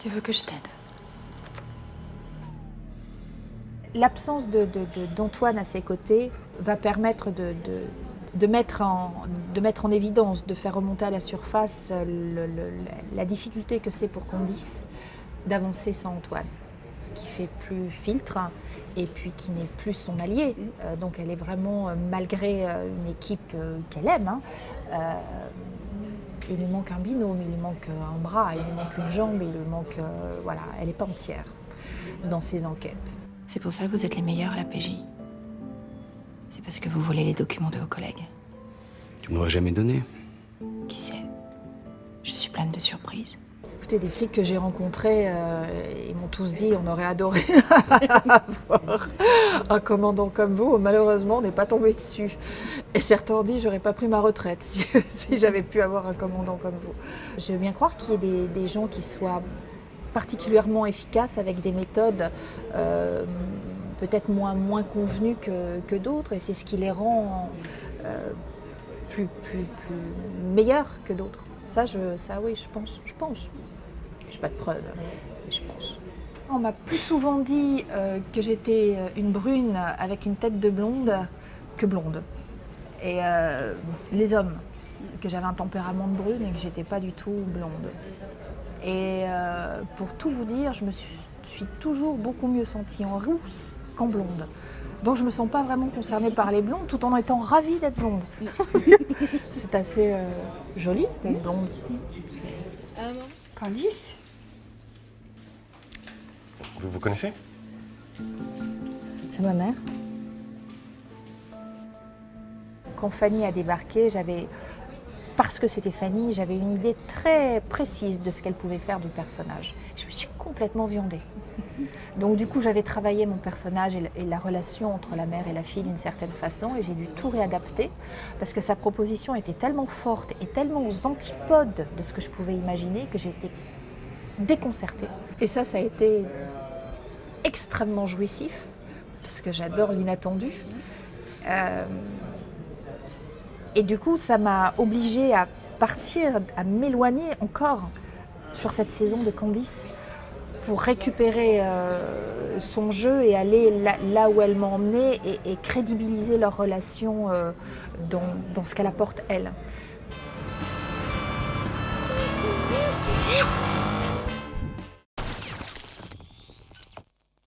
Tu veux que je t'aide? L'absence d'Antoine à ses côtés va permettre de mettre en évidence, de faire remonter à la surface la difficulté que c'est pour Candice d'avancer sans Antoine, qui fait plus filtre et puis qui n'est plus son allié. Donc elle est vraiment, malgré une équipe qu'elle aime, il lui manque un binôme, il lui manque un bras, il lui manque une jambe, il lui manque... voilà, elle n'est pas entière dans ses enquêtes. C'est pour ça que vous êtes les meilleurs à la PJ. C'est parce que vous volez les documents de vos collègues. Tu m'aurais jamais donné. Qui sait? Je suis pleine de surprises. Écoutez, des flics que j'ai rencontrés, ils m'ont tous dit on aurait adoré avoir un commandant comme vous. Malheureusement, on n'est pas tombé dessus. Et certains ont dit j'aurais pas pris ma retraite si j'avais pu avoir un commandant comme vous. Je veux bien croire qu'il y ait des gens qui soient particulièrement efficaces avec des méthodes peut-être moins convenues que d'autres. Et c'est ce qui les rend plus meilleurs que d'autres. Ça oui, je pense. J'ai pas de preuves, mais je pense. On m'a plus souvent dit que j'étais une brune avec une tête de blonde que blonde. Et les hommes, que j'avais un tempérament de brune et que j'étais pas du tout blonde. Et pour tout vous dire, je me suis toujours beaucoup mieux sentie en rousse qu'en blonde. Donc je me sens pas vraiment concernée par les blondes, tout en étant ravie d'être blonde. C'est assez joli d'être blonde. Candice? Vous vous connaissez? C'est ma mère. Quand Fanny a débarqué, parce que c'était Fanny, j'avais une idée très précise de ce qu'elle pouvait faire du personnage. Je me suis complètement viandée. Donc du coup, j'avais travaillé mon personnage et la relation entre la mère et la fille d'une certaine façon, et j'ai dû tout réadapter, parce que sa proposition était tellement forte et tellement aux antipodes de ce que je pouvais imaginer que j'ai été déconcertée. Et ça a été extrêmement jouissif, parce que j'adore l'inattendu. Et du coup, ça m'a obligée à partir, à m'éloigner encore sur cette saison de Candice pour récupérer son jeu et aller là où elle m'a emmenée et crédibiliser leur relation dans ce qu'elle apporte elle.